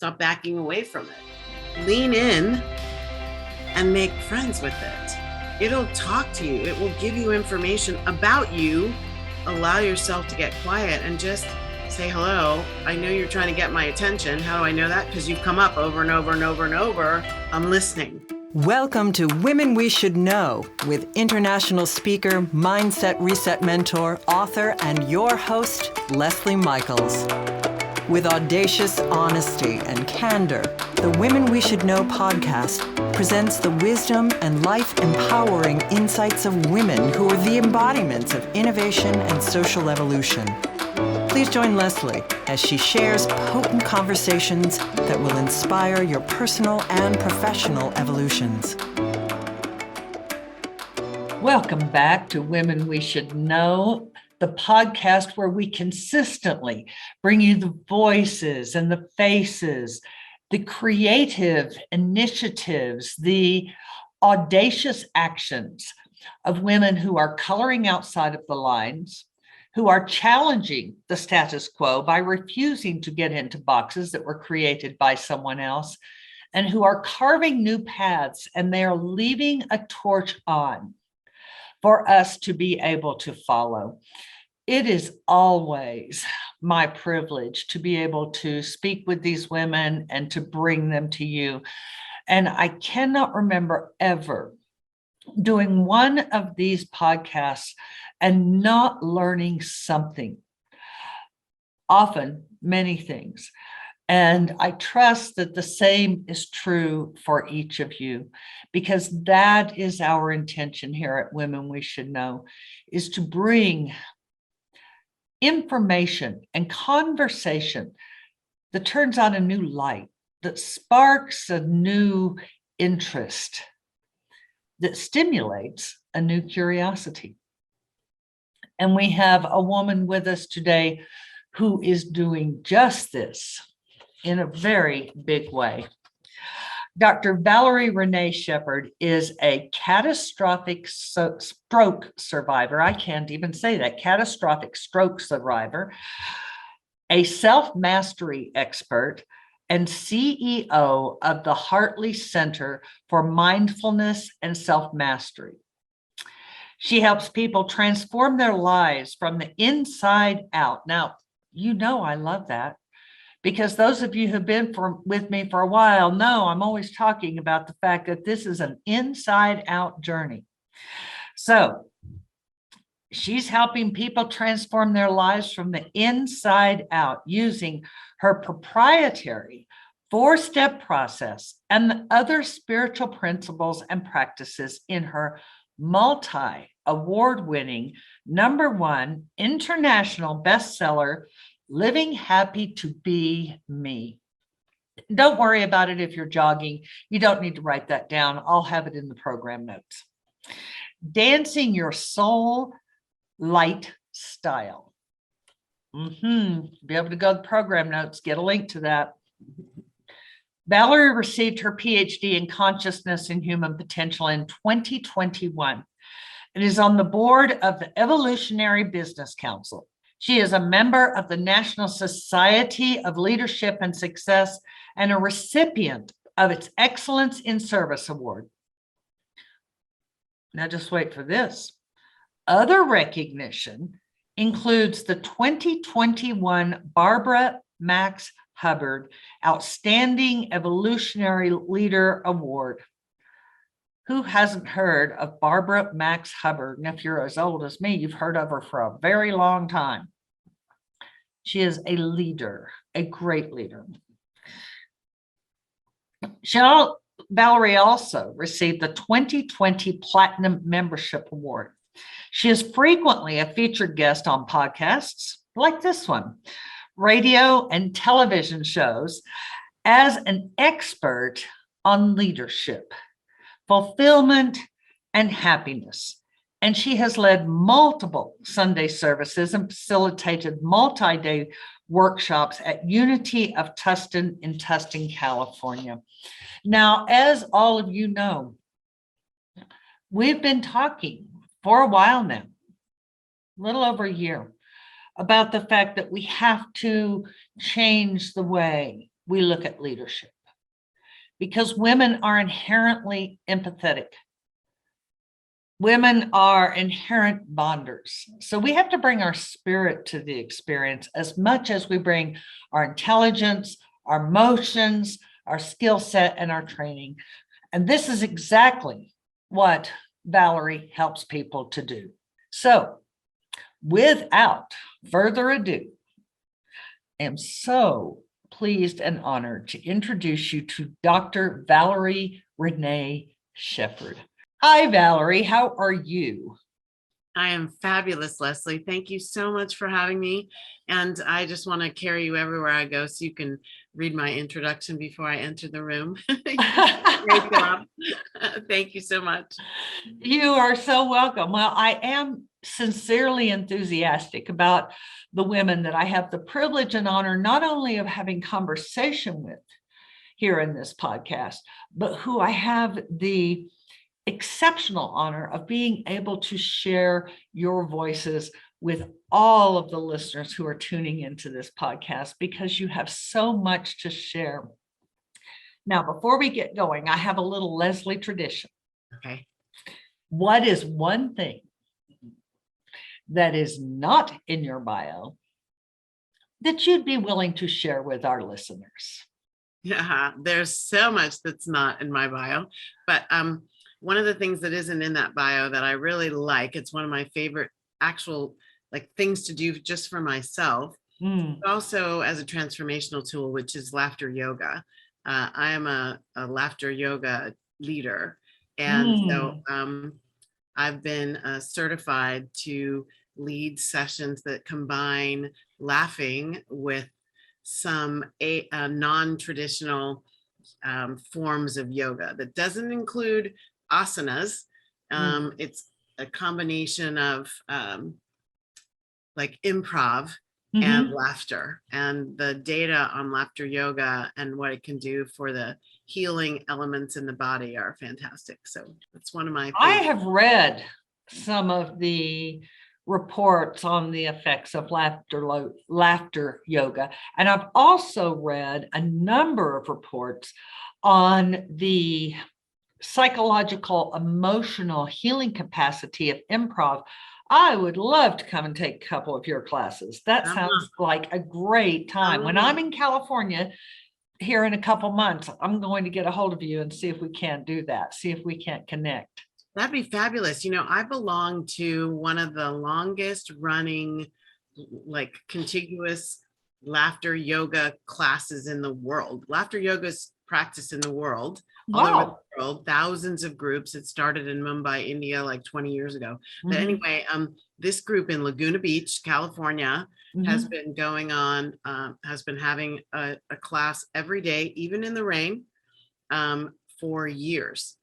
Stop backing away from it. Lean in and make friends with it. It'll talk to you. It will give you information about you. Allow yourself to get quiet and just say hello. I know you're trying to get my attention. How do I know that? Because you've come up over and over and over and over. I'm listening. Welcome to Women We Should Know with international speaker, mindset reset mentor, author, and your host, Leslie Michaels. With audacious honesty and candor, the Women We Should Know podcast presents the wisdom and life-empowering insights of women who are the embodiments of innovation and social evolution. Please join Leslie as she shares potent conversations that will inspire your personal and professional evolutions. Welcome back to Women We Should Know, the podcast where we consistently bring you the voices and the faces, the creative initiatives, the audacious actions of women who are coloring outside of the lines, who are challenging the status quo by refusing to get into boxes that were created by someone else, and who are carving new paths, and they are leaving a torch on for us to be able to follow. It is always my privilege to be able to speak with these women and to bring them to you. And I cannot remember ever doing one of these podcasts and not learning something, often many things. And I trust that the same is true for each of you, because that is our intention here at Women We Should Know, is to bring information and conversation that turns on a new light, that sparks a new interest, that stimulates a new curiosity. And we have a woman with us today who is doing just this in a very big way. Dr. Valerie Rene Sheppard is a catastrophic stroke survivor. I can't even say that. Catastrophic stroke survivor, a self-mastery expert, and CEO of the Hartley Center for Mindfulness and Self-Mastery. She helps people transform their lives from the inside out. Now, you know I love that, because those of you who've been with me for a while know I'm always talking about the fact that this is an inside-out journey. So she's helping people transform their lives from the inside out using her proprietary 4-step process and the other spiritual principles and practices in her multi-award-winning #1 international bestseller, Living Happy to Be Me. Don't worry about it if you're jogging. You don't need to write that down. I'll have it in the program notes. Dancing Your Soul Light Style. Be able to go to the program notes, get a link to that. Valerie received her PhD in Consciousness and Human Potential in 2021 and is on the board of the Evolutionary Business Council. She is a member of the National Society of Leadership and Success and a recipient of its Excellence in Service Award. Now just wait for this. Other recognition includes the 2021 Barbara Max Hubbard Outstanding Evolutionary Leader Award. Who hasn't heard of Barbara Max Hubbard? And if you're as old as me, you've heard of her for a very long time. She is a leader, a great leader. Valerie also received the 2020 Platinum Membership Award. She is frequently a featured guest on podcasts like this one, radio and television shows, as an expert on leadership, fulfillment, and happiness. And she has led multiple Sunday services and facilitated multi-day workshops at Unity of Tustin in Tustin, California. Now, as all of you know, we've been talking for a while now, a little over a year, about the fact that we have to change the way we look at leadership, because women are inherently empathetic. Women are inherent bonders. So we have to bring our spirit to the experience as much as we bring our intelligence, our emotions, our skill set, and our training. And this is exactly what Valerie helps people to do. So without further ado, I am so pleased and honored to introduce you to Dr. Valerie Rene Sheppard. Hi, Valerie. How are you? I am fabulous, Leslie. Thank you so much for having me. And I just want to carry you everywhere I go so you can read my introduction before I enter the room. Great job. Thank you so much. You are so welcome. Well, I am sincerely enthusiastic about the women that I have the privilege and honor not only of having conversation with here in this podcast, but who I have the exceptional honor of being able to share your voices with all of the listeners who are tuning into this podcast, because you have so much to share. Now, before we get going, I have a little Leslie tradition. Okay. What is one thing that is not in your bio that you'd be willing to share with our listeners? Yeah, there's so much that's not in my bio, but one of the things that isn't in that bio that I really like, it's one of my favorite actual like things to do just for myself, also as a transformational tool, which is laughter yoga. I am a laughter yoga leader. And so I've been certified to lead sessions that combine laughing with some non-traditional forms of yoga. That doesn't include asanas. It's a combination of like improv and laughter, and the data on laughter yoga and what it can do for the healing elements in the body are fantastic. So it's one of my favorites. I have read some of the reports on the effects of laughter yoga, and I've also read a number of reports on the psychological, emotional healing capacity of improv. I would love to come and take a couple of your classes. That sounds like a great time. When I'm in California here in a couple months, I'm going to get a hold of you and see if we can't do that, see if we can't connect. That'd be fabulous. You know, I belong to one of the longest running, like contiguous laughter yoga classes in the world. Laughter yoga is practiced in the world, all over the world, thousands of groups. It started in Mumbai, India, like 20 years ago. But anyway, this group in Laguna Beach, California, has been going on, has been having a class every day, even in the rain, for years.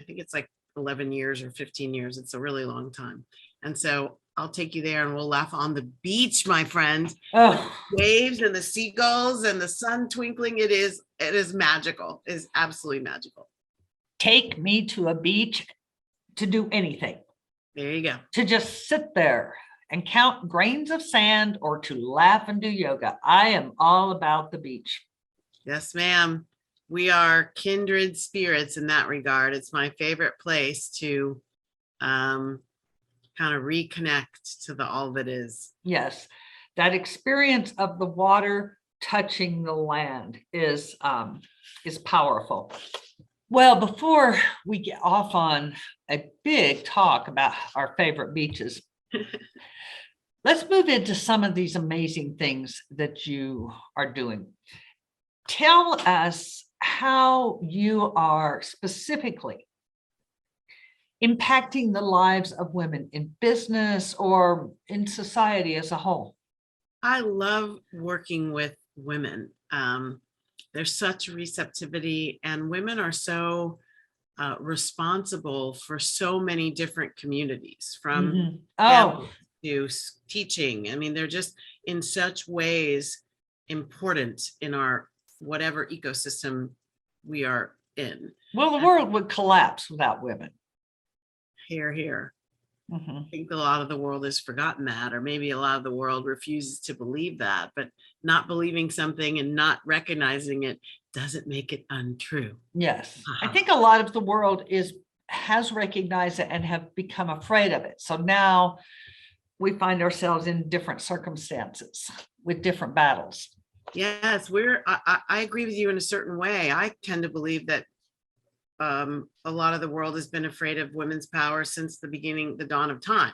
I think it's like 11 years or 15 years. It's a really long time. And so I'll take you there and we'll laugh on the beach, my friend. The waves and the seagulls and the sun twinkling. It is magical. It is absolutely magical. Take me to a beach to do anything. There you go. To just sit there and count grains of sand or to laugh and do yoga. I am all about the beach. Yes, ma'am. We are kindred spirits in that regard. It's my favorite place to kind of reconnect to the all that is. Yes, that experience of the water touching the land is powerful. Well, before we get off on a big talk about our favorite beaches, let's move into some of these amazing things that you are doing. Tell us how you are specifically impacting the lives of women in business or in society as a whole. I love working with women. There's such receptivity, and women are so responsible for so many different communities, from to teaching. I mean, they're just in such ways important in our whatever ecosystem we are in. Well, the world would collapse without women. Here. Mhm. I think a lot of the world has forgotten that, or maybe a lot of the world refuses to believe that, but not believing something and not recognizing it doesn't make it untrue. Yes. I Aha. think a lot of the world has recognized it and have become afraid of it. So now we find ourselves in different circumstances with different battles. Yes, I agree with you in a certain way. I tend to believe that a lot of the world has been afraid of women's power since the dawn of time.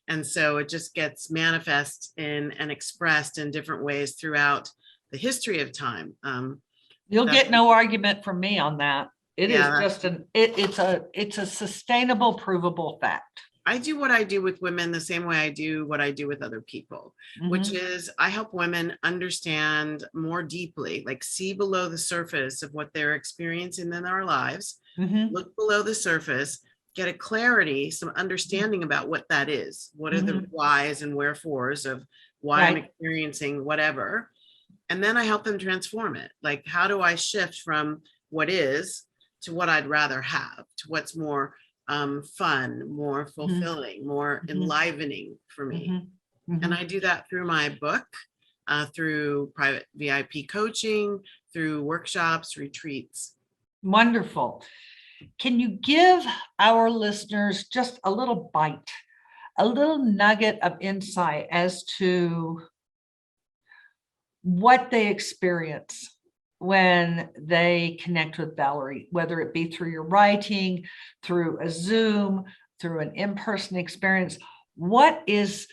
And so it just gets manifest in and expressed in different ways throughout the history of time. You'll That's, get no argument from me on that. It is yeah, just it's a sustainable, provable fact. I do what I do with women the same way I do what I do with other people, which Mhm. is I help women understand more deeply, like see below the surface of what they're experiencing in our lives, Mhm. look below the surface, get a clarity, some understanding about what that is. What are the Mhm. whys and wherefores of why I'm Right. experiencing whatever? And then I help them transform it. Like, how do I shift from what is to what I'd rather have, to what's more fun, more Mhm. fulfilling, more Mhm. enlivening for me? Mhm. And Mhm. I do that through my book, through private VIP coaching, through workshops, retreats. Wonderful. Can you give our listeners just a little bite, a little nugget of insight as to what they experience when they connect with Valerie, whether it be through your writing, through a Zoom, through an in-person experience? What is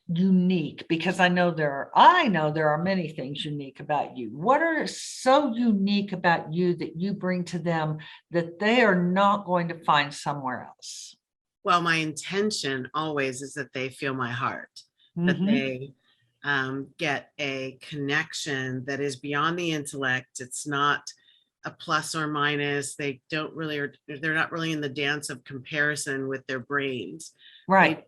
unique? Because I know there are many things unique about you. What are so unique about you that you bring to them that they are not going to find somewhere else? Well, my intention always is that they feel my heart, that Mm-hmm. they get a connection that is beyond the intellect. It's not a plus or minus. They don't really, they're not really in the dance of comparison with their brains. They Right.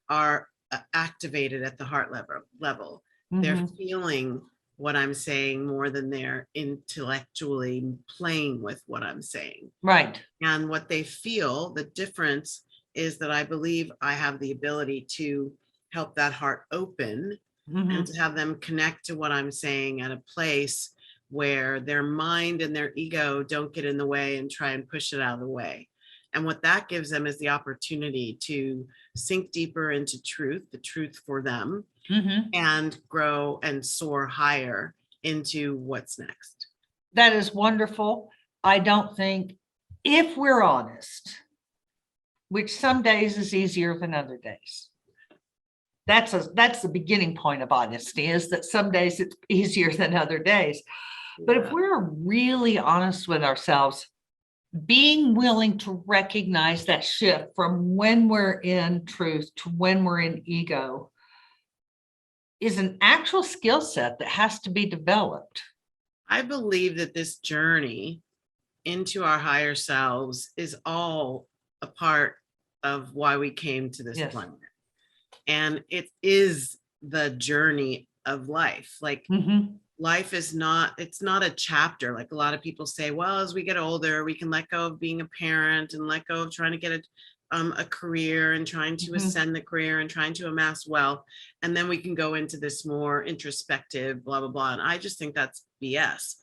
are activated at the heart level. They're Mm-hmm. feeling what I'm saying more than they're intellectually playing with what I'm saying. Right. And what they feel, the difference is that I believe I have the ability to help that heart open and Mm-hmm. to have them connect to what I'm saying at a place where their mind and their ego don't get in the way and try and push it out of the way. And what that gives them is the opportunity to sink deeper into truth, the truth for them, Mm-hmm. and grow and soar higher into what's next. That is wonderful. I don't think, if we're honest, which some days is easier than other days. That's the beginning point of honesty, is that some days it's easier than other days. But if Yeah. we're really honest with ourselves, being willing to recognize that shift from when we're in truth to when we're in ego is an actual skill set that has to be developed. I believe that this journey into our higher selves is all a part of why we came to this Yes. planet. And it is the journey of life. Like, Mm-hmm. life is not, it's not a chapter. Like a lot of people say, well, as we get older, we can let go of being a parent and let go of trying to get a career and trying to Mm-hmm. ascend the career and trying to amass wealth. And then we can go into this more introspective, blah, blah, blah. And I just think that's BS.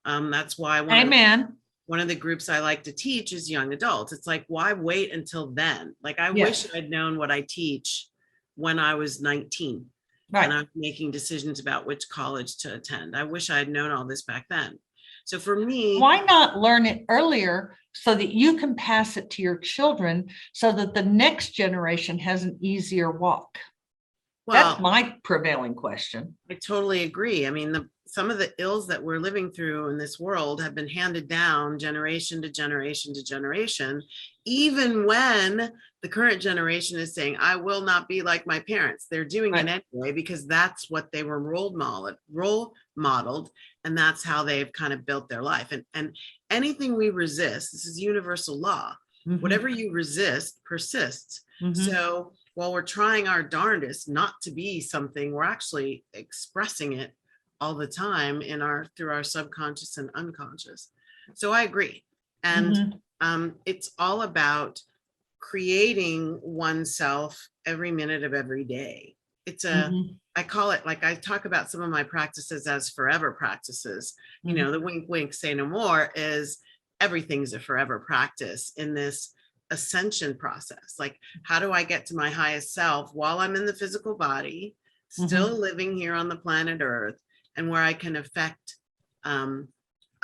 That's why Amen. one of the groups I like to teach is young adults. It's like, why wait until then? Like, I wish Yes. I'd known what I teach when I was 19 and Right. I was making decisions about which college to attend. I wish I had known all this back then. So for me, Why not learn it earlier so that you can pass it to your children so that the next generation has an easier walk? That's well, my prevailing question. I totally agree. I mean, some of the ills that we're living through in this world have been handed down generation to generation to generation, even when the current generation is saying, I will not be like my parents. They're doing it Right. anyway because that's what they were role modeled, and that's how they've kind of built their life. And anything we resist, this is universal law. Mm-hmm. Whatever you resist persists. Mm-hmm. So while we're trying our darndest not to be something, we're actually expressing it all the time through our subconscious and unconscious. So I agree. And Mm-hmm. it's all about creating oneself every minute of every day. It's I call it, like I talk about some of my practices as forever practices. You know, the wink, wink, say no more is everything's a forever practice in this ascension process. Like, how do I get to my highest self while I'm in the physical body, still living here on the planet Earth, and where I can affect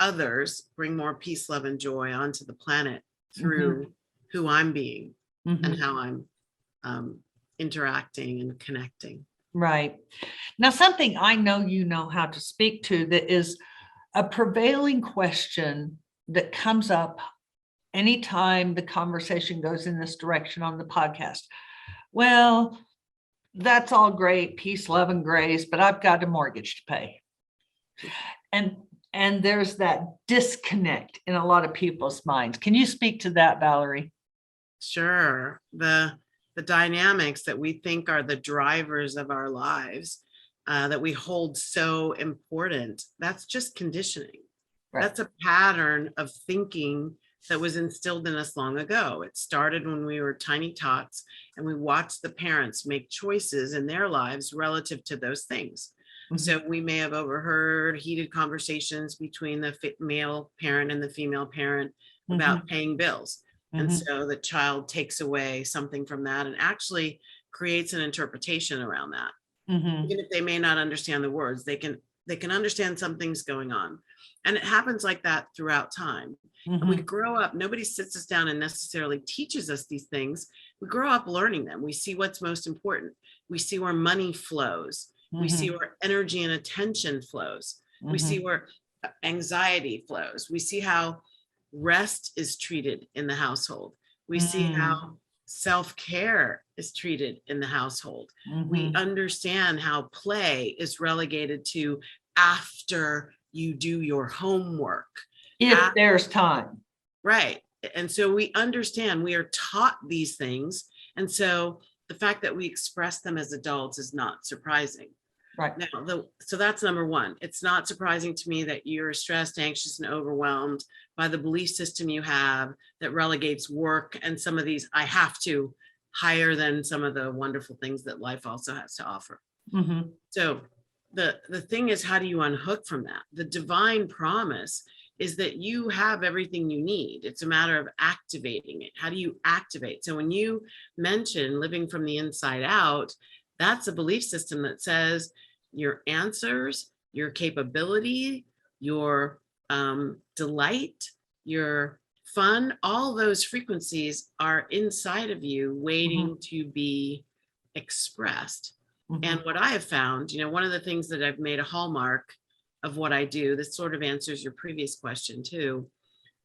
others, bring more peace, love, and joy onto the planet through who I'm being and how I'm interacting and connecting. Right. Now, something I know you know how to speak to that is a prevailing question that comes up anytime the conversation goes in this direction on the podcast. Well, that's all great, peace, love, and grace, but I've got a mortgage to pay. And there's that disconnect in a lot of people's minds. Can you speak to that, Valerie? Sure. The dynamics that we think are the drivers of our lives, that we hold so important, that's just conditioning. Right. That's a pattern of thinking that was instilled in us long ago. It started when we were tiny tots and we watched the parents make choices in their lives relative to those things. So we may have overheard heated conversations between the male parent and the female parent about paying bills. And so the child takes away something from that and actually creates an interpretation around that. Even if they may not understand the words, they can understand something's going on. And it happens like that throughout time. And we grow up, nobody sits us down and necessarily teaches us these things. We grow up learning them. We see what's most important. We see where money flows. We see where energy and attention flows. We see where anxiety flows. We see how rest is treated in the household. We see how self-care is treated in the household. We understand how play is relegated to after you do your homework. If there's time. Right. And so we understand, we are taught these things. And so the fact that we express them as adults is not surprising. Right. Now, so that's number one. It's not surprising to me that you're stressed, anxious, and overwhelmed by the belief system you have that relegates work and some of these I have to higher than some of the wonderful things that life also has to offer. So the thing is, how do you unhook from that? The divine promise is that you have everything you need. It's a matter of activating it. How do you activate? So when you mention living from the inside out, that's a belief system that says your answers, your capability, your delight, your fun, all those frequencies are inside of you waiting to be expressed. And what I have found, one of the things that I've made a hallmark of what I do, this sort of answers your previous question too.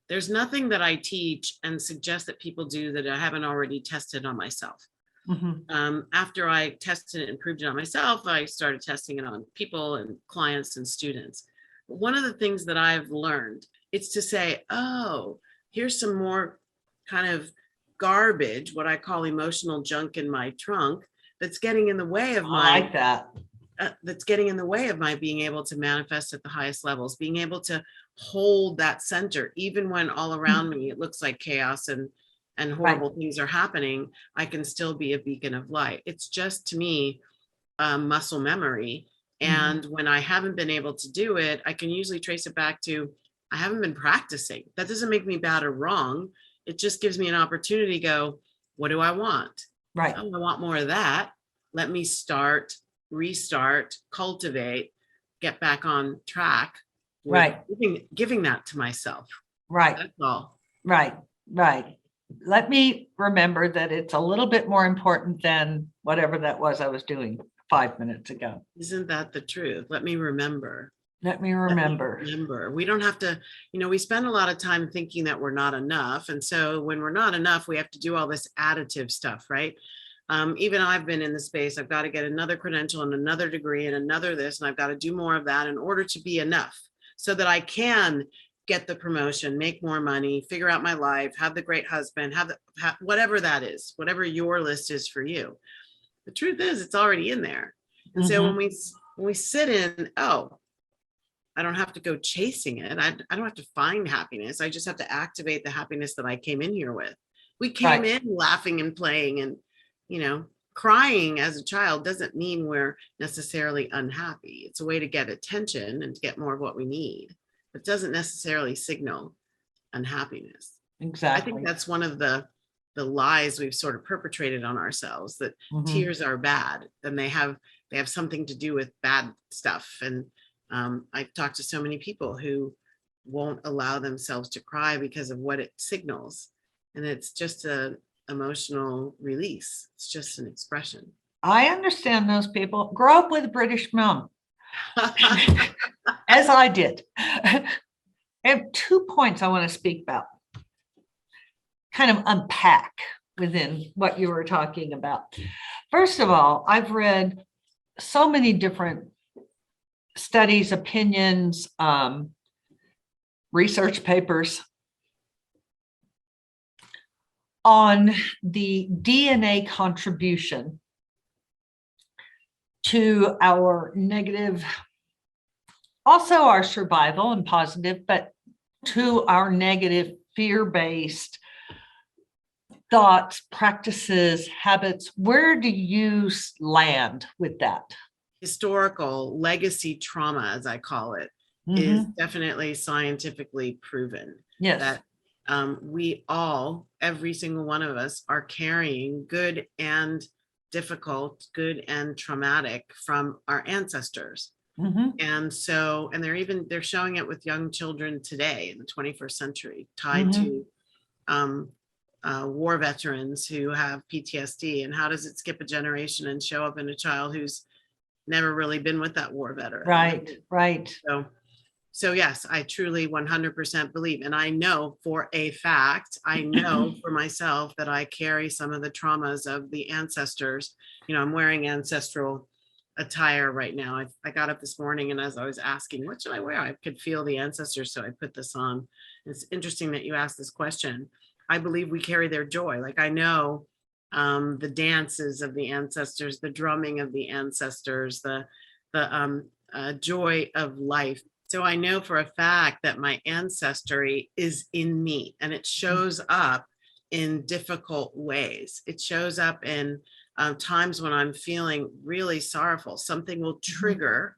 There's nothing that I teach and suggest that people do that I haven't already tested on myself. After I tested it and proved it on myself, I started testing it on people and clients and students. But one of the things that I've learned, it's to say, oh, here's some more kind of garbage, what I call emotional junk in my trunk, that's getting in the way of that's getting in the way of my being able to manifest at the highest levels, being able to hold that center, even when all around me it looks like chaos and horrible things are happening. I can still be a beacon of light. It's just, to me, muscle memory. And when I haven't been able to do it, I can usually trace it back to I haven't been practicing. That doesn't make me bad or wrong. It just gives me an opportunity to go, what do I want? Right. Oh, I want more of that. Let me restart, cultivate, get back on track. Right. Giving that to myself. Right. That's all. Right. Let me remember that it's a little bit more important than whatever that was I was doing 5 minutes ago. Isn't that the truth? Let me remember. We don't have to, we spend a lot of time thinking that we're not enough. And so when we're not enough, we have to do all this additive stuff, right? Even I've been in the space, I've got to get another credential and another degree and another this, and I've got to do more of that in order to be enough so that I can get the promotion, make more money, figure out my life, have the great husband, have whatever that is, whatever your list is for you. The truth is, it's already in there. And so when we sit in, I don't have to go chasing it. I don't have to find happiness. I just have to activate the happiness that I came in here with. We came in laughing and playing and, crying as a child doesn't mean we're necessarily unhappy. It's a way to get attention and to get more of what we need. It doesn't necessarily signal unhappiness. Exactly. I think that's one of the lies we've sort of perpetrated on ourselves, that tears are bad, and they have something to do with bad stuff. And I've talked to so many people who won't allow themselves to cry because of what it signals. And it's just an emotional release. It's just an expression. I understand those people. Grow up with a British mom, as I did. I have 2 points I want to speak about, kind of unpack within what you were talking about. First of all, I've read so many different studies, opinions, research papers on the DNA contribution to our negative, also our survival and positive, but to our negative fear-based thoughts, practices, habits. Where do you land with that? Historical legacy trauma, as I call it, is definitely scientifically proven. Yes. That we all, every single one of us, are carrying good and difficult, good and traumatic from our ancestors. And so, and they're showing it with young children today in the 21st century, tied to war veterans who have PTSD. And how does it skip a generation and show up in a child who's never really been with that war veteran? Right. So yes, I truly 100% believe, and I know for a fact, I know for myself that I carry some of the traumas of the ancestors. I'm wearing ancestral attire right now. I got up this morning, and as I was asking, what should I wear? I could feel the ancestors, so I put this on. It's interesting that you asked this question. I believe we carry their joy. Like, I know the dances of the ancestors, the drumming of the ancestors, the joy of life. So I know for a fact that my ancestry is in me, and it shows up in difficult ways. It shows up in times when I'm feeling really sorrowful. Something will trigger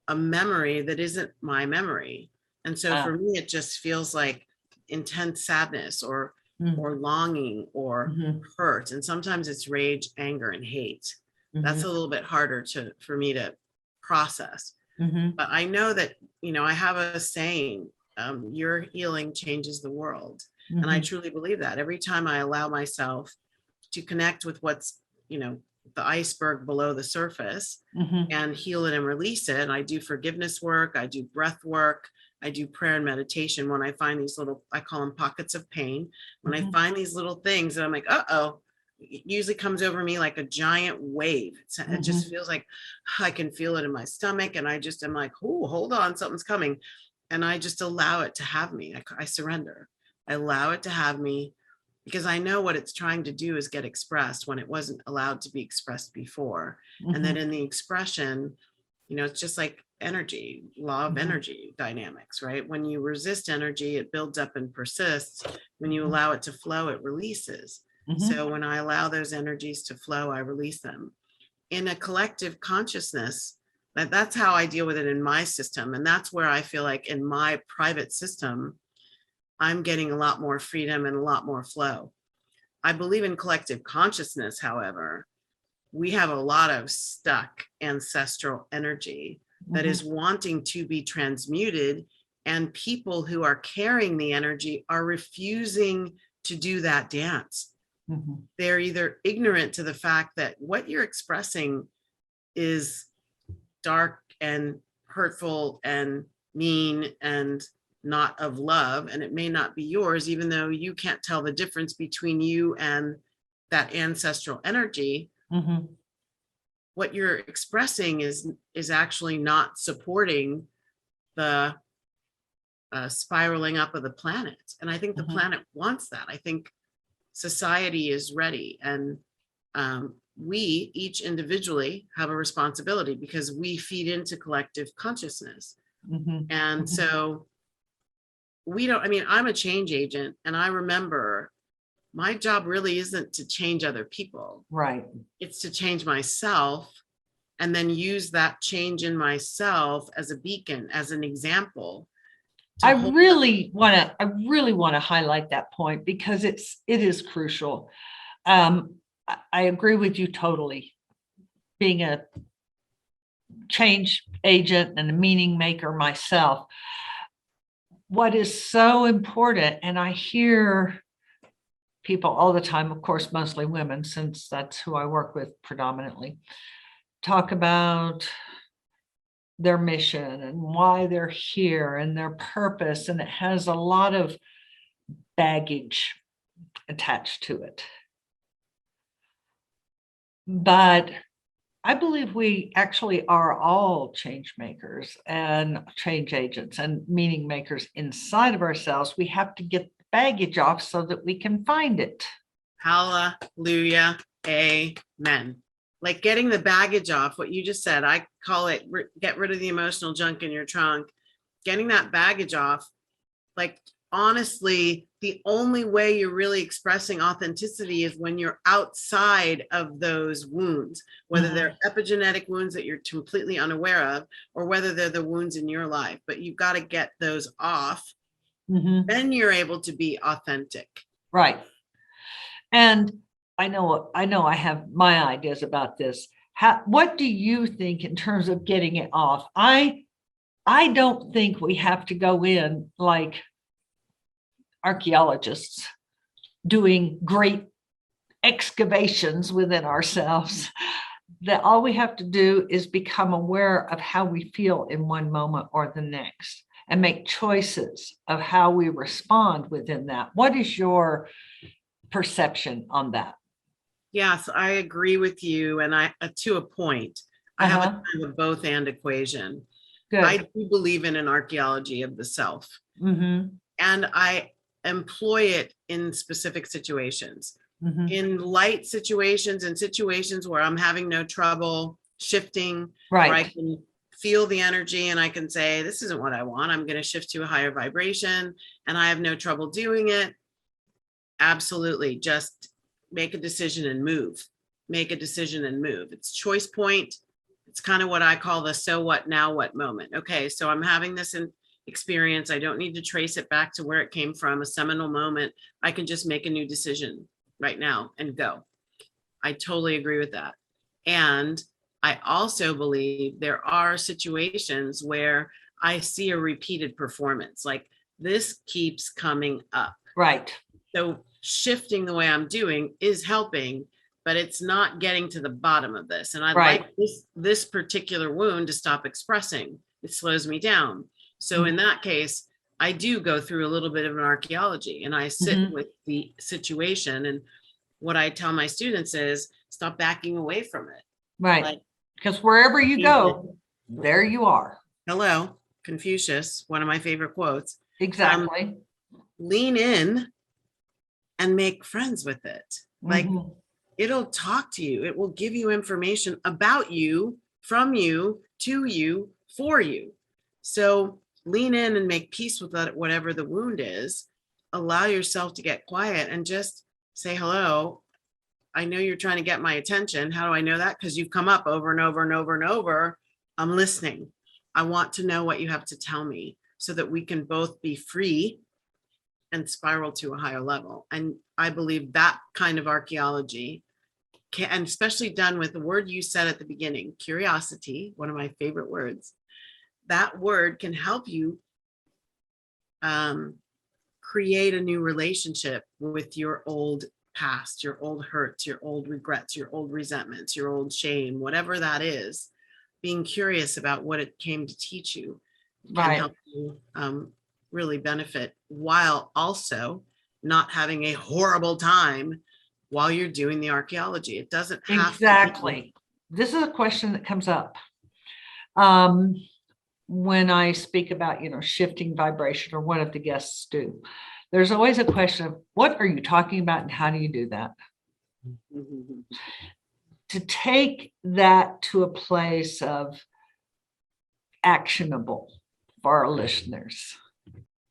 a memory that isn't my memory. And so for me, it just feels like intense sadness or longing or hurt. And sometimes it's rage, anger, and hate. That's a little bit harder for me to process. But I know that, I have a saying, your healing changes the world. And I truly believe that. Every time I allow myself to connect with what's, the iceberg below the surface and heal it and release it. And I do forgiveness work, I do breath work, I do prayer and meditation. When I find these little, I call them pockets of pain. When I find these little things that I'm like, it usually comes over me like a giant wave. It just feels like I can feel it in my stomach. And I just am like, oh, hold on, something's coming. And I just allow it to have me. I surrender. I allow it to have me, because I know what it's trying to do is get expressed when it wasn't allowed to be expressed before. And then in the expression, it's just like energy, law of energy dynamics, right? When you resist energy, it builds up and persists. When you allow it to flow, it releases. So when I allow those energies to flow, I release them. In a collective consciousness, that's how I deal with it in my system. And that's where I feel like in my private system, I'm getting a lot more freedom and a lot more flow. I believe in collective consciousness, however, we have a lot of stuck ancestral energy that is wanting to be transmuted. And people who are carrying the energy are refusing to do that dance. They're either ignorant to the fact that what you're expressing is dark and hurtful and mean and not of love, and it may not be yours, even though you can't tell the difference between you and that ancestral energy. What you're expressing is actually not supporting the spiraling up of the planet. And I think the planet wants that. I think society is ready, and we each individually have a responsibility, because we feed into collective consciousness. So I'm a change agent, and I remember my job really isn't to change other people. Right. It's to change myself, and then use that change in myself as a beacon, as an example. I really want to highlight that point because it is crucial. I agree with you totally. Being a change agent and a meaning maker myself, what is so important, and I hear people all the time, of course, mostly women, since that's who I work with predominantly, talk about their mission and why they're here and their purpose, and it has a lot of baggage attached to it. But I believe we actually are all change makers and change agents and meaning makers inside of ourselves. We have to get the baggage off so that we can find it. Hallelujah. Amen. Like getting the baggage off, what you just said, I call it get rid of the emotional junk in your trunk. Getting that baggage off, like honestly, the only way you're really expressing authenticity is when you're outside of those wounds, whether they're epigenetic wounds that you're completely unaware of, or whether they're the wounds in your life. But you've got to get those off. Then you're able to be authentic. Right. And I know I have my ideas about this. What do you think in terms of getting it off? I don't think we have to go in like archaeologists doing great excavations within ourselves. That all we have to do is become aware of how we feel in one moment or the next and make choices of how we respond within that. What is your perception on that? Yes, I agree with you. And I, to a point, I have a kind of both and equation. Good. I do believe in an archaeology of the self. And I employ it in specific situations. In light situations and situations where I'm having no trouble shifting, where I can feel the energy and I can say, this isn't what I want. I'm going to shift to a higher vibration and I have no trouble doing it. Absolutely. Just make a decision and move. Make a decision and move. It's choice point. It's kind of what I call the so what, now what moment. Okay, so I'm having this experience. I don't need to trace it back to where it came from, a seminal moment. I can just make a new decision right now and go. I totally agree with that. And I also believe there are situations where I see a repeated performance, like this keeps coming up. Right. So shifting the way I'm doing is helping, but it's not getting to the bottom of this. And I like this particular wound to stop expressing. It slows me down. So in that case, I do go through a little bit of an archaeology and I sit with the situation. And what I tell my students is stop backing away from it. Right. Because wherever you go, there you are. Hello, Confucius, one of my favorite quotes. Exactly. Lean in and make friends with it. Like it'll talk to you. It will give you information about you, from you, to you, for you. So lean in and make peace with that, whatever the wound is. Allow yourself to get quiet and just say, hello, I know you're trying to get my attention. How do I know that? Because you've come up over and over and over and over. I'm listening. I want to know what you have to tell me so that we can both be free and spiral to a higher level. And I believe that kind of archaeology can, and especially done with the word you said at the beginning, curiosity, one of my favorite words, that word can help you create a new relationship with your old past, your old hurts, your old regrets, your old resentments, your old shame, whatever that is. Being curious about what it came to teach you can help you really benefit, while also not having a horrible time while you're doing the archaeology. It doesn't have exactly. This is a question that comes up when I speak about, shifting vibration, or one of the guests do. There's always a question of what are you talking about and how do you do that? To take that to a place of actionable for our listeners.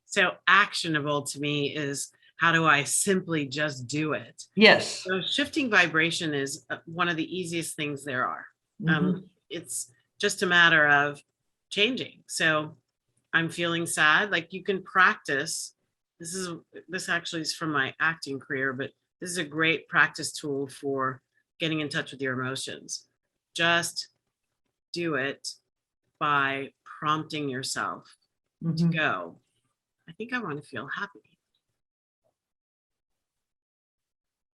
So actionable to me is How do I simply just do it? Yes. So shifting vibration is one of the easiest things there are. It's just a matter of changing. So I'm feeling sad. Like you can practice. This actually is from my acting career, but this is a great practice tool for getting in touch with your emotions. Just do it by prompting yourself to go, I think I want to feel happy.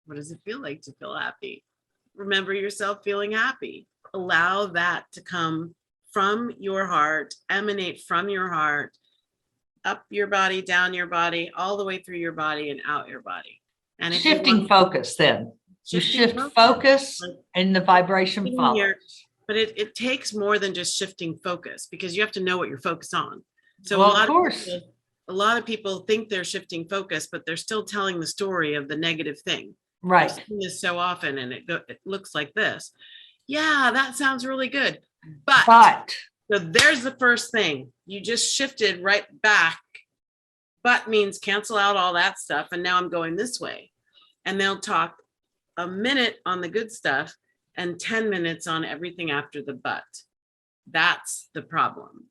What does it feel like to feel happy? Remember yourself feeling happy. Allow that to come from your heart, emanate from your heart, up your body, down your body, all the way through your body and out your body. And if shifting focus, then you shift focus and the vibration follows. But it takes more than just shifting focus, because you have to know what you're focused on. So well, of course, a lot of people think they're shifting focus, but they're still telling the story of the negative thing. Right. I've seen this so often, and it looks like this. Yeah, that sounds really good. But so there's the first thing. You just shifted right back. But means cancel out all that stuff. And now I'm going this way. And they'll talk a minute on the good stuff and 10 minutes on everything after the but. That's the problem.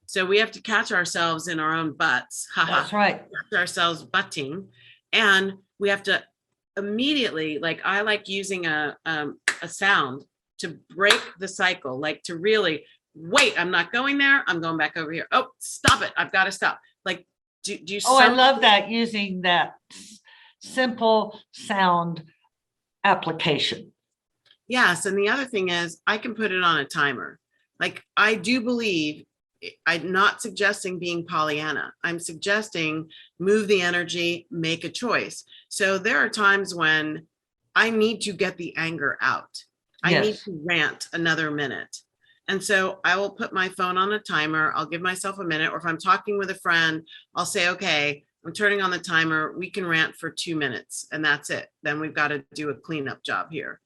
So we have to catch ourselves in our own butts. That's right. Catch ourselves butting. And we have to immediately, like I like using a sound to break the cycle, like to really wait, I'm not going there. I'm going back over here. Oh, stop it. I've got to stop. Like, do you I love that, using that simple sound application. Yes. And the other thing is I can put it on a timer. Like I do believe, I'm not suggesting being Pollyanna. I'm suggesting move the energy, make a choice. So there are times when I need to get the anger out. I need to rant another minute. And so I will put my phone on a timer. I'll give myself a minute. Or if I'm talking with a friend, I'll say, okay, I'm turning on the timer. We can rant for 2 minutes and that's it. Then we've got to do a cleanup job here.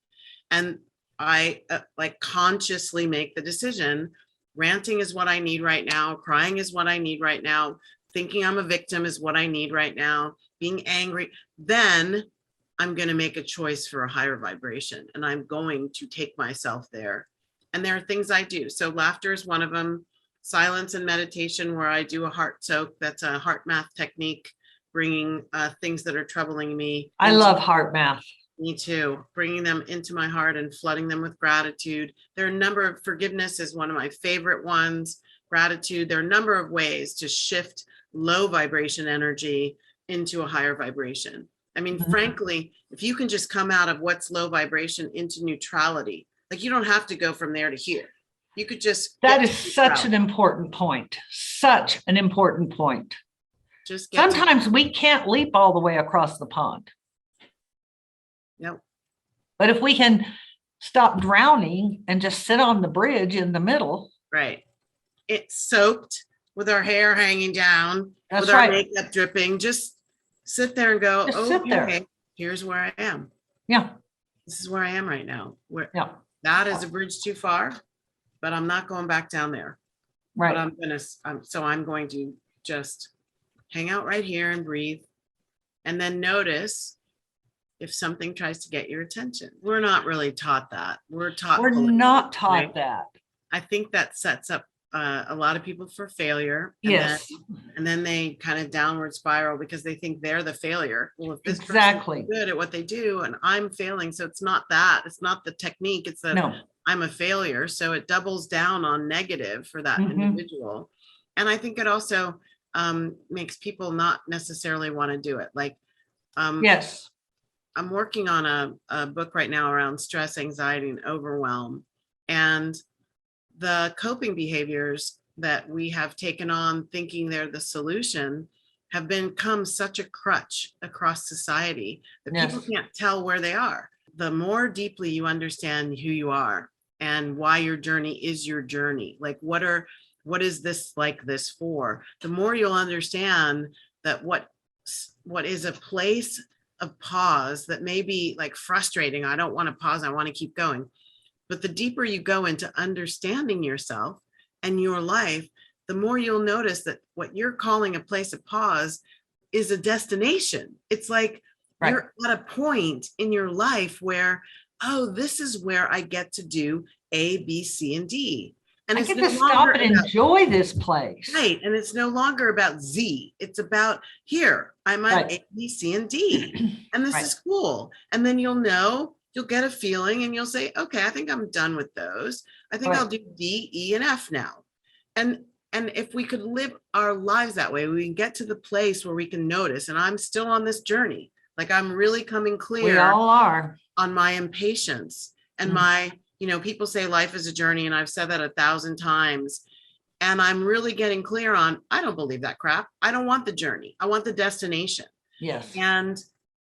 And I like consciously make the decision. Ranting is what I need right now. Crying is what I need right now. Thinking I'm a victim is what I need right now. Being angry. Then I'm going to make a choice for a higher vibration. And I'm going to take myself there. And there are things I do. So laughter is one of them. Silence and meditation, where I do a heart soak. That's a heart math technique, bringing things that are troubling me. I love heart math. Me too. Bringing them into my heart and flooding them with gratitude. There are a number of, forgiveness is one of my favorite ones. Gratitude. There are a number of ways to shift low vibration energy into a higher vibration. I mean, frankly, if you can just come out of what's low vibration into neutrality, like you don't have to go from there to here. You could just. That is such an important point. Such an important point. Just sometimes we can't leap all the way across the pond. Nope. But if we can stop drowning and just sit on the bridge in the middle. Right. It's soaked with our hair hanging down, That's with right. our makeup dripping. Just sit there and go, just oh, okay, here's where I am. Yeah. This is where I am right now. Yeah. That is a bridge too far, but I'm not going back down there. Right. But I'm going to just hang out right here and breathe, and then notice if something tries to get your attention. We're not really taught that. We're not taught that. I think that sets up a lot of people for failure. And then they kind of downward spiral because they think they're the failure. Well, if this person is good at what they do and I'm failing, so it's not that. It's not the technique. It's that I'm a failure. So it doubles down on negative for that individual. And I think it also makes people not necessarily want to do it. Like, I'm working on a book right now around stress, anxiety, and overwhelm. And the coping behaviors that we have taken on thinking they're the solution have become such a crutch across society that people can't tell where they are. The more deeply you understand who you are and why your journey is your journey, like what is this like this for, the more you'll understand that what is a place of pause that may be like frustrating. I don't want to pause. I want to keep going. But the deeper you go into understanding yourself and your life, the more you'll notice that what you're calling a place of pause is a destination. It's like Right. you're at a point in your life where, oh, this is where I get to do A, B, C, and D. And I it's get no to longer stop and about, enjoy this place. right. And it's no longer about Z. It's about here, I'm at Right. A, B, C, and D. And this Right. is cool. And then you'll get a feeling and you'll say, okay, I think I'm done with those. I think I'll Right. do D, E, and F now. And if we could live our lives that way, we can get to the place where we can notice. And I'm still on this journey. Like I'm really coming We clear all are. on my impatience and my, people say life is a journey, and I've said that 1,000 times. And I'm really getting clear on, I don't believe that crap. I don't want the journey. I want the destination. Yes. And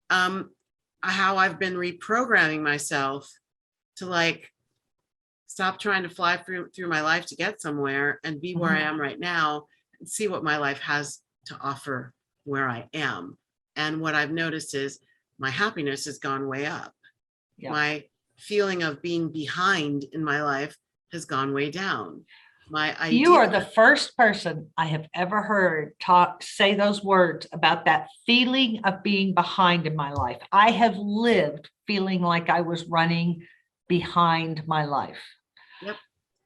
how I've been reprogramming myself to like stop trying to fly through my life to get somewhere and be where I am right now and see what my life has to offer where I am. And what I've noticed is my happiness has gone way up. Yeah. My feeling of being behind in my life has gone way down. My idea. You are the first person I have ever heard say those words about that feeling of being behind in my life. I have lived feeling like I was running behind my life. Yep.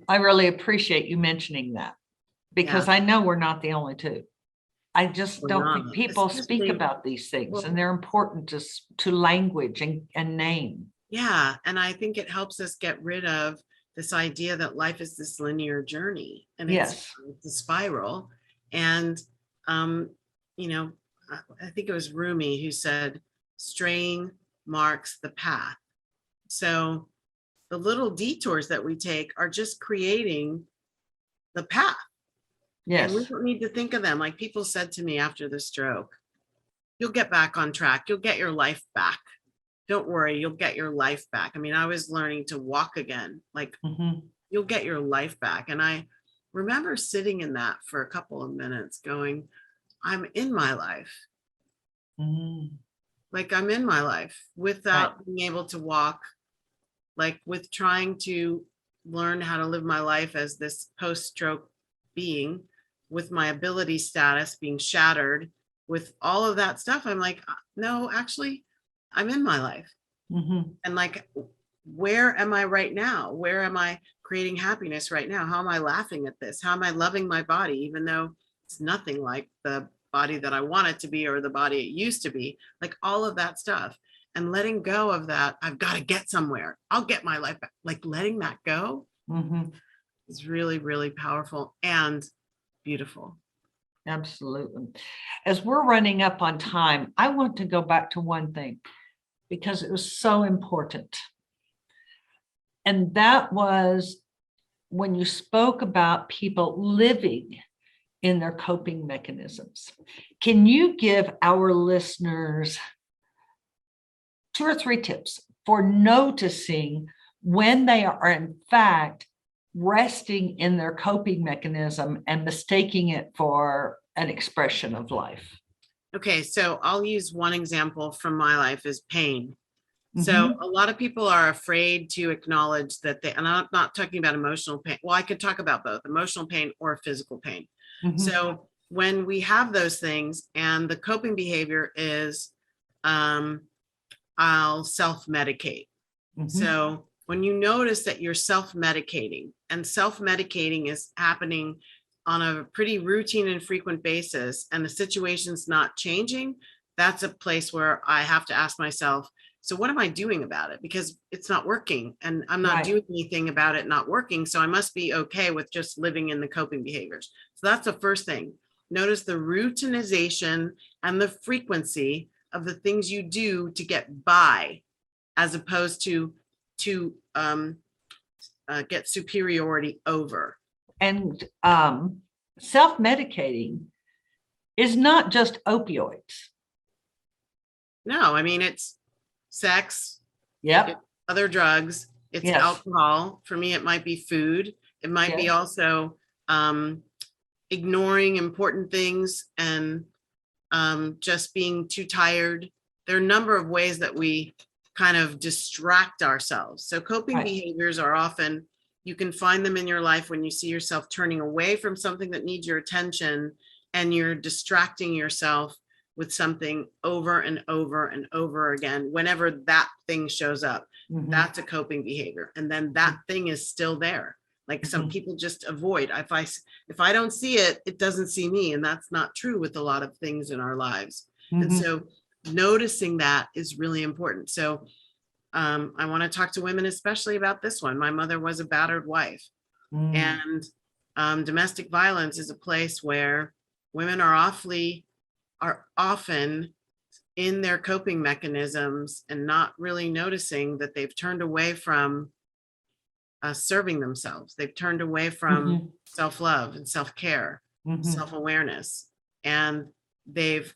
I really appreciate you mentioning that, because I know we're not the only two. I just don't think people speak about these things, and they're important to language and name. Yeah. And I think it helps us get rid of this idea that life is this linear journey, and it's a spiral. And, I think it was Rumi who said, straying marks the path. So the little detours that we take are just creating the path. Yes. And we don't need to think of them. Like people said to me after the stroke, you'll get back on track. You'll get your life back. Don't worry, you'll get your life back. I mean, I was learning to walk again. Like you'll get your life back. And I remember sitting in that for a couple of minutes going, I'm in my life. Like I'm in my life without being able to walk, like with trying to learn how to live my life as this post-stroke being, with my ability status being shattered, with all of that stuff. I'm like, no, actually, I'm in my life. And like, where am I right now? Where am I creating happiness right now? How am I laughing at this? How am I loving my body, even though it's nothing like the body that I want it to be or the body it used to be? Like all of that stuff, and letting go of that. I've got to get somewhere. I'll get my life back. Like letting that go is really, really powerful and beautiful. Absolutely. As we're running up on time, I want to go back to one thing, because it was so important. And that was when you spoke about people living in their coping mechanisms. Can you give our listeners 2 or 3 tips for noticing when they are in fact resting in their coping mechanism and mistaking it for an expression of life? Okay, so I'll use one example from my life is pain. So a lot of people are afraid to acknowledge that and I'm not talking about emotional pain. Well, I could talk about both emotional pain or physical pain. So when we have those things and the coping behavior is, I'll self-medicate. So when you notice that you're self-medicating, and self-medicating is happening on a pretty routine and frequent basis, and the situation's not changing, that's a place where I have to ask myself, so what am I doing about it? Because it's not working and I'm not doing anything about it not working. So I must be okay with just living in the coping behaviors. So that's the first thing. Notice the routinization and the frequency of the things you do to get by, as opposed to get superiority over. And self-medicating is not just opioids. No, I mean, it's sex, Yep. other drugs, it's alcohol. For me, it might be food. It might be also ignoring important things and just being too tired. There are a number of ways that we kind of distract ourselves. So coping behaviors are often, you can find them in your life when you see yourself turning away from something that needs your attention and you're distracting yourself with something over and over and over again, whenever that thing shows up, that's a coping behavior. And then that thing is still there. Like some people just avoid. If I don't see it, it doesn't see me. And that's not true with a lot of things in our lives. And so noticing that is really important. So I want to talk to women, especially about this one. My mother was a battered wife. And domestic violence is a place where women are often in their coping mechanisms and not really noticing that they've turned away from serving themselves. They've turned away from self-love and self-care, self-awareness, and they've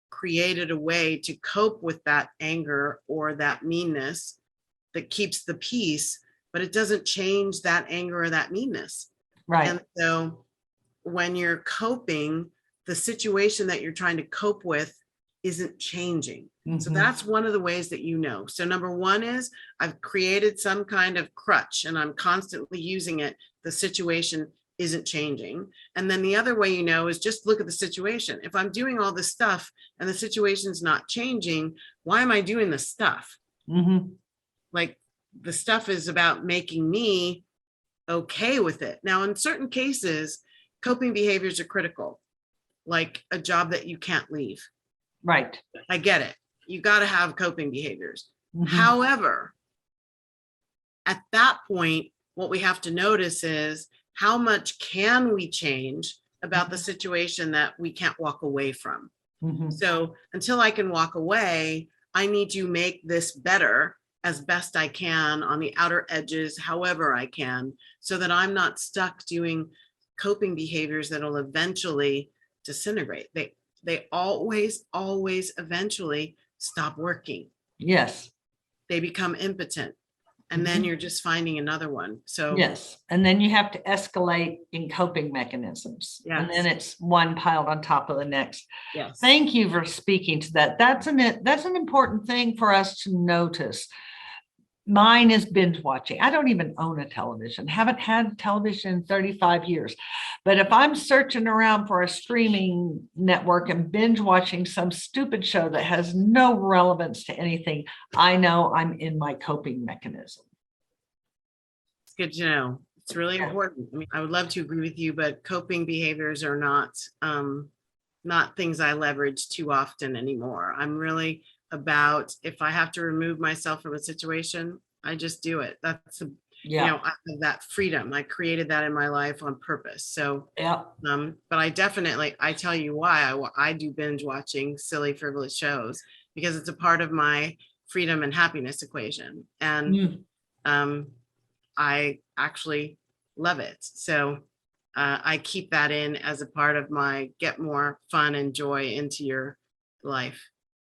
created a way to cope with that anger or that meanness that keeps the peace, but it doesn't change that anger or that meanness. Right. And so when you're coping, the situation that you're trying to cope with isn't changing. So that's one of the ways that you know. So number one is I've created some kind of crutch and I'm constantly using it. The situation isn't changing. And then the other way you know is just look at the situation. If I'm doing all this stuff and the situation's not changing, why am I doing this stuff? Like the stuff is about making me okay with it. Now, in certain cases, coping behaviors are critical, like a job that you can't leave. Right. I get it. You got to have coping behaviors. However, at that point, what we have to notice is how much can we change about the situation that we can't walk away from. So until I can walk away, I need to make this better as best I can on the outer edges, however I can, so that I'm not stuck doing coping behaviors that'll eventually disintegrate. They always eventually stop working. Yes. They become impotent. And then you're just finding another one. So yes. And then you have to escalate in coping mechanisms. And then it's one piled on top of the next. Yes. Thank you for speaking to that. That's an important thing for us to notice. Mine is binge watching. I don't even own a television, haven't had television in 35 years. But if I'm searching around for a streaming network and binge watching some stupid show that has no relevance to anything, I know I'm in my coping mechanism. It's good to know. It's really important. I mean, I would love to agree with you, but coping behaviors are not things I leverage too often anymore. I'm really about, if I have to remove myself from a situation, I just do it. That's you know, I have that freedom. I created that in my life on purpose. So but I tell you why I do binge watching silly, frivolous shows, because it's a part of my freedom and happiness equation. And I actually love it. So I keep that in as a part of my get more fun and joy into your life.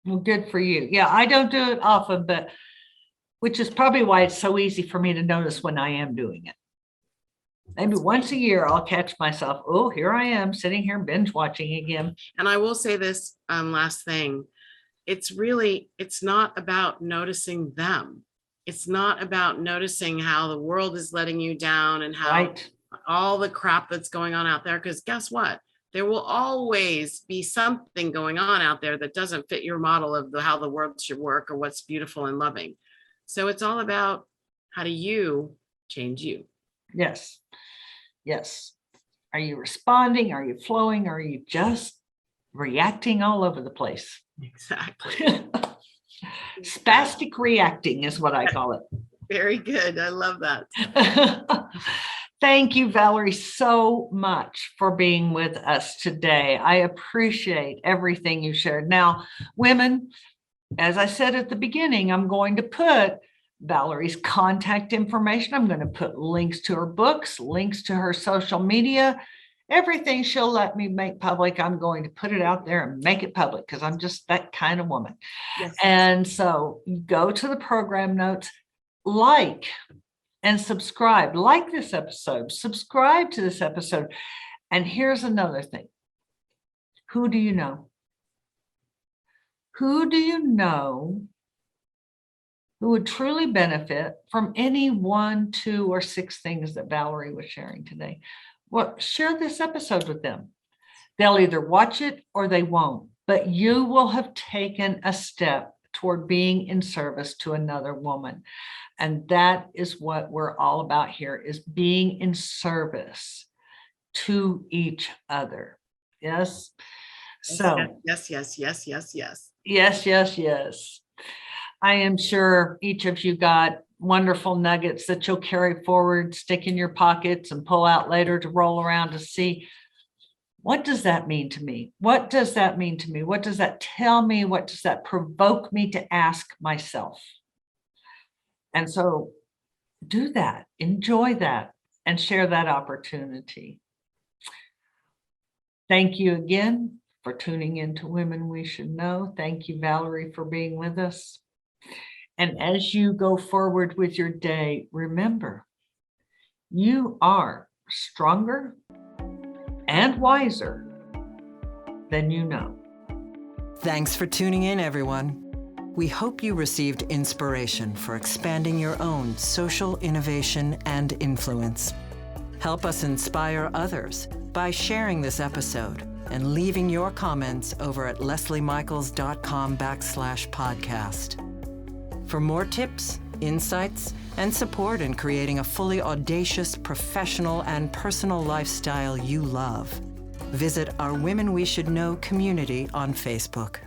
Well, good for you. Yeah, I don't do it often, but which is probably why it's so easy for me to notice when I am doing it. Maybe once a year, I'll catch myself. Oh, here I am sitting here binge watching again. And I will say this last thing. It's not about noticing them. It's not about noticing how the world is letting you down and how all the crap that's going on out there. Because guess what? There will always be something going on out there that doesn't fit your model of how the world should work or what's beautiful and loving. So it's all about, how do you change you? Yes. Yes. Are you responding? Are you flowing? Are you just reacting all over the place? Exactly. Spastic reacting is what I call it. Very good. I love that. Thank you, Valerie, so much for being with us today. I appreciate everything you shared. Now, women, as I said at the beginning, I'm going to put Valerie's contact information. I'm going to put links to her books, links to her social media, everything she'll let me make public. I'm going to put it out there and make it public because I'm just that kind of woman. Yes. And so go to the program notes, like and subscribe, like this episode, subscribe to this episode. And here's another thing. Who do you know? Who do you know who would truly benefit from any 1, 2, or 6 things that Valerie was sharing today? Well, share this episode with them. They'll either watch it or they won't. but you will have taken a step toward being in service to another woman. And that is what we're all about here, is being in service to each other. Yes. So yes. yes. I am sure each of you got wonderful nuggets that you'll carry forward, stick in your pockets, and pull out later to roll around to see, what does that mean to me? What does that mean to me? What does that tell me? What does that provoke me to ask myself? And so do that, enjoy that, and share that opportunity. Thank you again for tuning in to Women We Should Know. Thank you, Valerie, for being with us. And as you go forward with your day, remember, you are stronger and wiser than you know. Thanks for tuning in, everyone. We hope you received inspiration for expanding your own social innovation and influence. Help us inspire others by sharing this episode and leaving your comments over at lesliemichaels.com/podcast. For more tips, insights, and support in creating a fully audacious, professional, and personal lifestyle you love, visit our Women We Should Know community on Facebook.